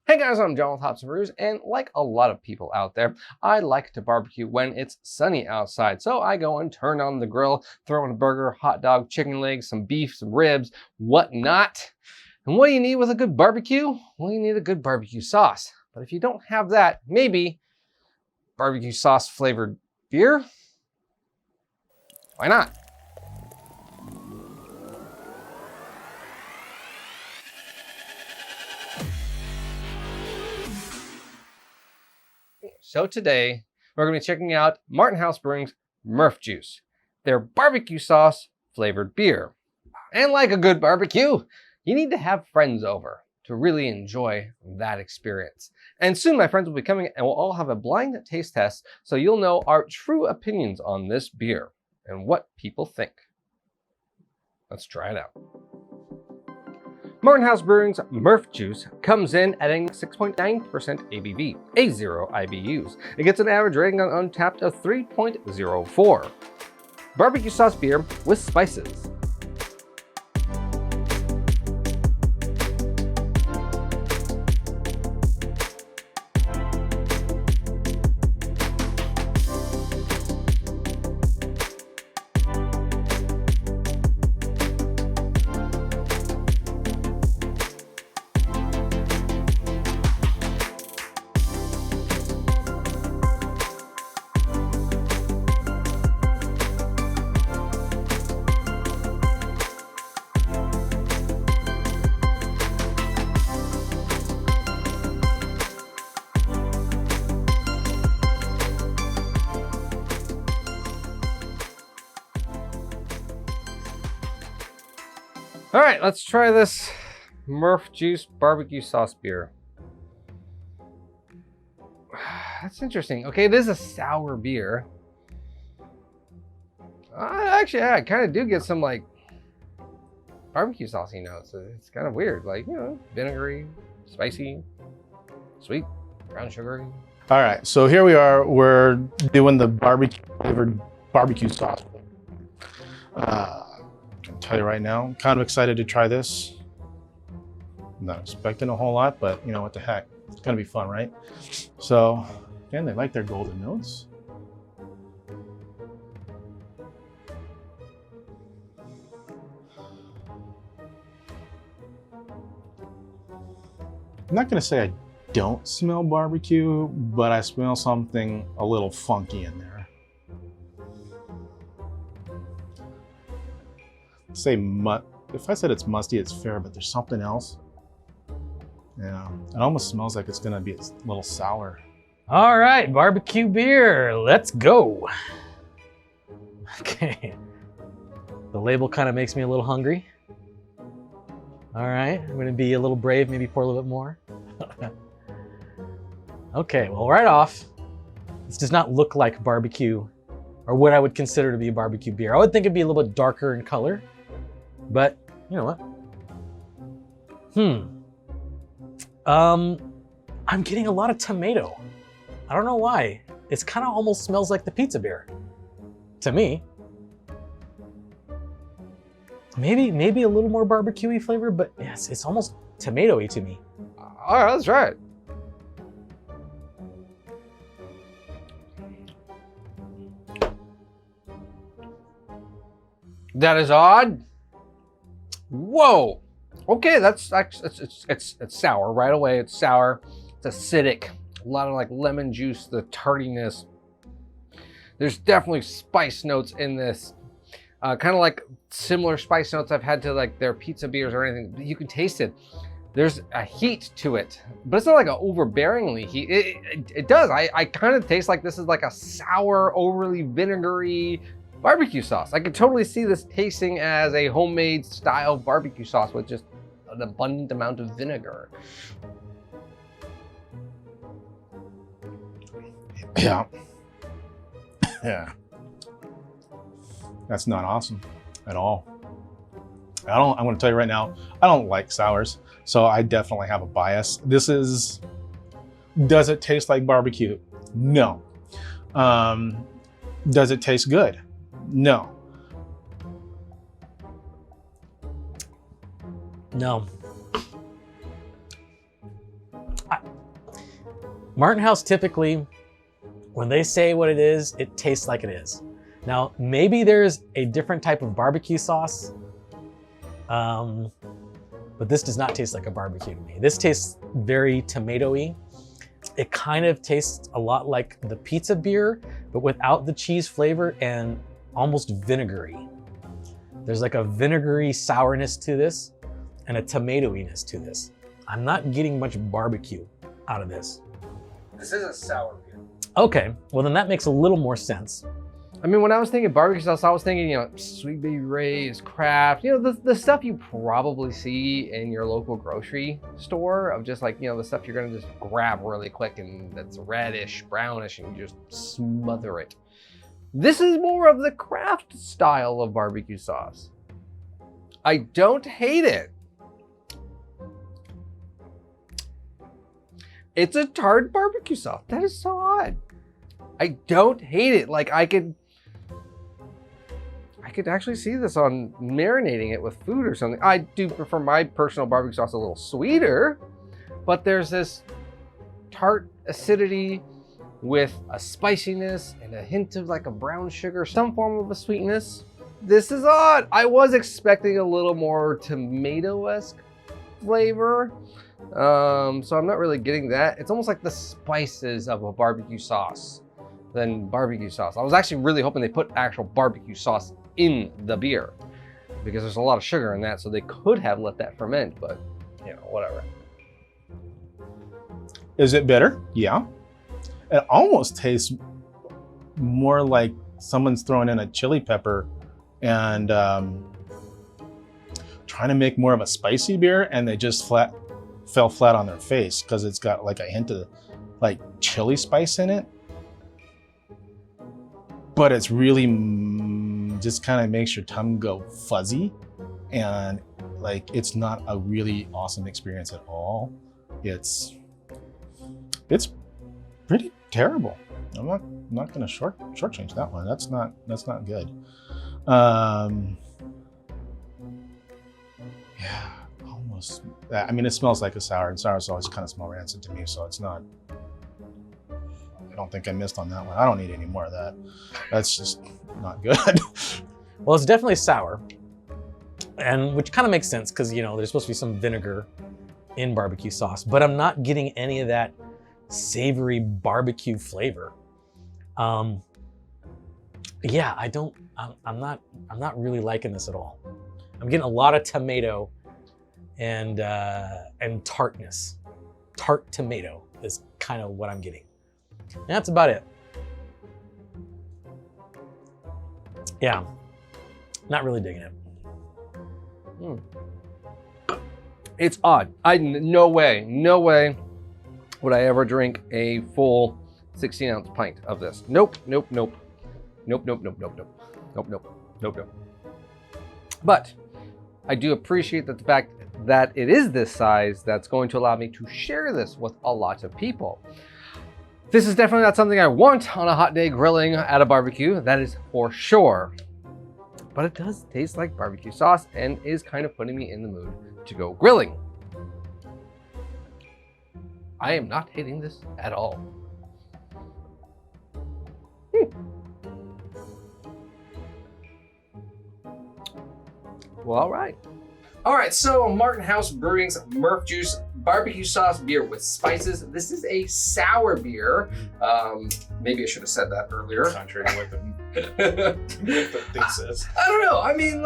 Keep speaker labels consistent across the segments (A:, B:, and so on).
A: Hey guys, I'm John with Hops and Brews, and like a lot of people out there, I like to barbecue when it's sunny outside. So I go and turn on the grill, throw in a burger, hot dog, chicken legs, some beef, some ribs, whatnot. And what do you need with a good barbecue? Well, you need a good barbecue sauce. But if you don't have that, maybe barbecue sauce flavored beer? Why not? So today, we're going to be checking out Martin House Brewing's Murph Juice, their barbecue sauce flavored beer. And like a good barbecue, you need to have friends over to really enjoy that experience. And soon my friends will be coming and we'll all have a blind taste test so you'll know our true opinions on this beer and what people think. Let's try it out. Martin House Brewing's Murph Juice comes in at a 6.9% ABV, A0 IBUs. It gets an average rating on Untappd of 3.04. Barbecue sauce beer with spices. All right, let's try this Murph Juice barbecue sauce beer. That's interesting. Okay, it is a sour beer. Actually, I kind of do get some like barbecue saucy notes. It's kind of weird, like, you know, vinegary, spicy, sweet, brown sugary.
B: All right, so here we are. We're doing the barbecue flavored barbecue sauce. I can tell you right now, I'm kind of excited to try this. I'm not expecting a whole lot, but you know what the heck, it's gonna be fun, right? So, again, they like their golden notes. I'm not gonna say I don't smell barbecue, but I smell something a little funky in there. Say if I said it's musty, it's fair, but there's something else. Yeah, it almost smells like it's gonna be a little sour.
C: All right, barbecue beer, let's go. Okay, the label kind of makes me a little hungry. All right, I'm gonna be a little brave, maybe pour a little bit more. Okay, well, right off, this does not look like barbecue or what I would consider to be a barbecue beer. I would think it'd be a little bit darker in color, but you know what? I'm getting a lot of tomato. I don't know why. It's kind of almost smells like the pizza beer to me. Maybe a little more barbecue-y flavor, but yes, it's almost tomato-y to me.
A: All right, let's try it. That is odd. Whoa. Okay, that's actually it's sour right away. It's sour. It's acidic. A lot of like lemon juice, the tardiness. There's definitely spice notes in this. Kind of like similar spice notes I've had to like their pizza beers or anything. You can taste it. There's a heat to it, but it's not like an overbearingly heat. It does. I kind of taste like this is like a sour, overly vinegary barbecue sauce. I could totally see this tasting as a homemade style barbecue sauce with just an abundant amount of vinegar.
B: Yeah. Yeah. That's not awesome at all. I'm gonna tell you right now, I don't like sours, so I definitely have a bias. Does it taste like barbecue? No. Does it taste good? No.
C: No. Martin House typically, when they say what it is, it tastes like it is. Now, maybe there's a different type of barbecue sauce, but this does not taste like a barbecue to me. This tastes very tomatoey. It kind of tastes a lot like the pizza beer, but without the cheese flavor and almost vinegary. There's like a vinegary sourness to this and a tomatoiness to this. I'm not getting much barbecue out of this.
A: This is a sour beer.
C: Okay, well then that makes a little more sense.
A: I mean, when I was thinking barbecue sauce, I was thinking, Sweet Baby Ray's, Kraft, the stuff you probably see in your local grocery store of just like, the stuff you're gonna just grab really quick and that's reddish, brownish, and you just smother it. This is more of the Kraft style of barbecue sauce. I don't hate it. It's a tart barbecue sauce. That is so odd. I don't hate it. Like I could actually see this on marinating it with food or something. I do prefer my personal barbecue sauce a little sweeter, but there's this tart acidity with a spiciness and a hint of like a brown sugar, some form of a sweetness. This is odd. I was expecting a little more tomato-esque flavor. So I'm not really getting that. It's almost like the spices of a barbecue sauce than barbecue sauce. I was actually really hoping they put actual barbecue sauce in the beer because there's a lot of sugar in that, so they could have let that ferment, but whatever.
B: Is it bitter? Yeah. It almost tastes more like someone's throwing in a chili pepper and trying to make more of a spicy beer, and they just fell flat on their face because it's got like a hint of like chili spice in it. But it's really just kind of makes your tongue go fuzzy, and like it's not a really awesome experience at all. It's pretty terrible. I'm not gonna shortchange that one. That's not good. Yeah, almost. I mean, it smells like a sour, and sours always kind of smell rancid to me, so it's not. I don't think I missed on that one. I don't need any more of that. That's just not good.
C: Well, it's definitely sour, and which kind of makes sense because there's supposed to be some vinegar in barbecue sauce, but I'm not getting any of that savory barbecue flavor. Yeah, I'm not really liking this at all. I'm getting a lot of tomato and tartness. Tart tomato is kind of what I'm getting. And that's about it. Yeah, not really digging it.
A: It's odd. No way would I ever drink a full 16-ounce pint of this. Nope. But I do appreciate that the fact that it is this size that's going to allow me to share this with a lot of people. This is definitely not something I want on a hot day grilling at a barbecue, that is for sure. But it does taste like barbecue sauce and is kind of putting me in the mood to go grilling. I am not hating this at all. Well, all right. All right, so Martin House Brewing's Murph Juice barbecue sauce beer with spices. This is a sour beer. Maybe I should have said that earlier.
B: Contrary to what the thing says.
A: I don't know. I mean,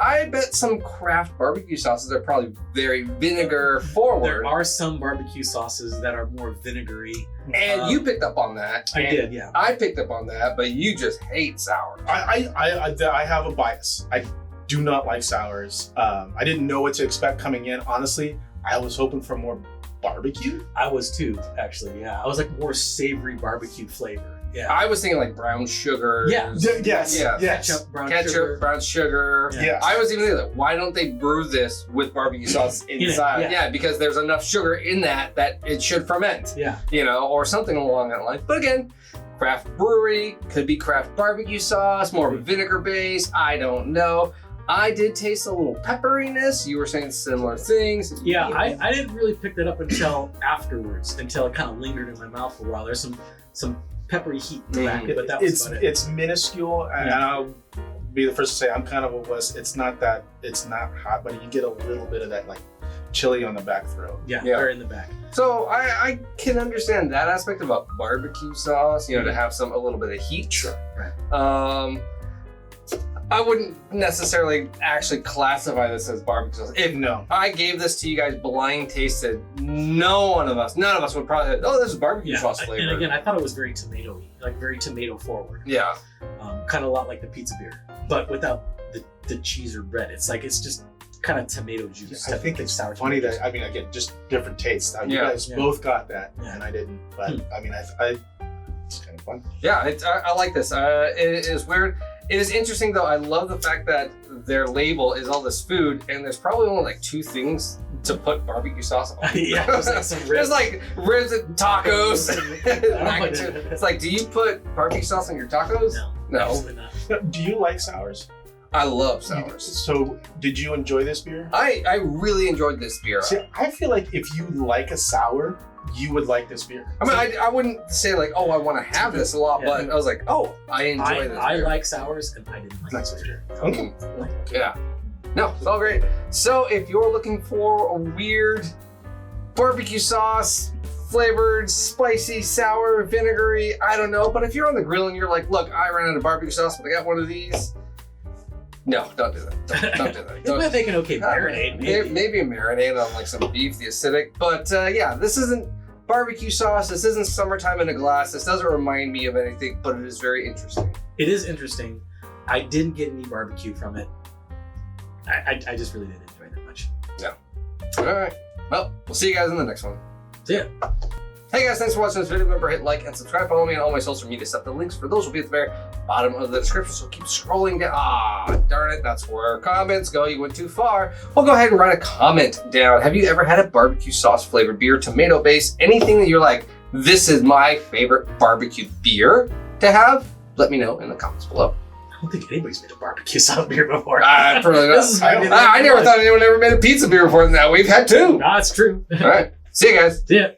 A: I bet some Kraft barbecue sauces are probably very vinegar forward.
C: There are some barbecue sauces that are more vinegary.
A: And you picked up on that.
C: I did, yeah.
A: I picked up on that, but you just hate sour.
B: I have a bias. I do not like sours. I didn't know what to expect coming in. Honestly, I was hoping for more barbecue.
C: I was too, actually, yeah. I was like more savory barbecue flavor. Yeah.
A: I was thinking like brown sugar.
C: Yeah.
B: Yes.
C: Ketchup, brown sugar.
A: Brown sugar.
B: Yeah.
A: I was even thinking that, why don't they brew this with barbecue sauce inside? Yeah, because there's enough sugar in that it should ferment.
C: Yeah.
A: Or something along that line. But again, Kraft brewery, could be Kraft barbecue sauce, more of a vinegar base. I don't know. I did taste a little pepperiness. You were saying similar things.
C: Yeah, I didn't really pick that up until afterwards, until it kind of lingered in my mouth for a while. There's some peppery heat in the back, but that was about it.
B: It's minuscule, and I'll be the first to say I'm kind of a wuss. It's not hot, but you get a little bit of that like chili on the back throat.
C: Yeah, very in the back.
A: So I can understand that aspect of a barbecue sauce, you know, to have a little bit of heat.
C: Sure. Right.
A: I wouldn't necessarily actually classify this as barbecue sauce. If I gave this to you guys blind tasted, none of us would probably, oh, this is barbecue sauce flavor.
C: And again, I thought it was very tomatoey, like very tomato forward.
A: Yeah.
C: Kind of a lot like the pizza beer, but without the cheese or bread. It's just kind of tomato juice.
B: I think it's sour funny that, I mean, again, just different tastes. You guys both got that, and I didn't. But I mean, it's kind of fun.
A: Yeah, I like this. It is weird. It is interesting though. I love the fact that their label is all this food, and there's probably only like 2 things to put barbecue sauce on.
C: Yeah,
A: there's like ribs and tacos. It's like, do you put barbecue sauce on your tacos? No.
B: Do you like sours?
A: I love sours.
B: So, did you enjoy this beer?
A: I really enjoyed this beer.
B: See, I feel like if you like a sour, you would like this beer.
A: I mean, I wouldn't say like, oh, I want to have this a lot, but I was like, oh, I enjoy this beer.
C: I like sours, and I didn't like this beer.
B: Okay.
A: Yeah. No, it's all great. So if you're looking for a weird barbecue sauce, flavored, spicy, sour, vinegary, I don't know, but if you're on the grill and you're like, look, I ran out of barbecue sauce, but I got one of these. No, don't do that. Don't do that.
C: It might make an okay marinade.
A: Maybe a marinade on like some beef, the acidic. But yeah, this isn't barbecue sauce. This isn't summertime in a glass. This doesn't remind me of anything, but it is very interesting.
C: It is interesting. I didn't get any barbecue from it. I just really didn't enjoy that much.
A: Yeah. All right. Well, we'll see you guys in the next one.
C: See ya.
A: Hey guys, thanks for watching this video. Remember, hit like and subscribe. Follow me on all my social media stuff. The links for those will be at the very bottom of the description, so keep scrolling down. Ah, darn it, that's where comments go. You went too far. Well, go ahead and write a comment down. Have you ever had a barbecue sauce flavored beer, tomato based, anything that you're like, this is my favorite barbecue beer to have? Let me know in the comments below.
C: I don't think anybody's made a barbecue sauce beer before.
A: I never thought anyone ever made a pizza beer before than that. We've had 2.
C: No, it's true.
A: All right, see you guys.
C: See ya.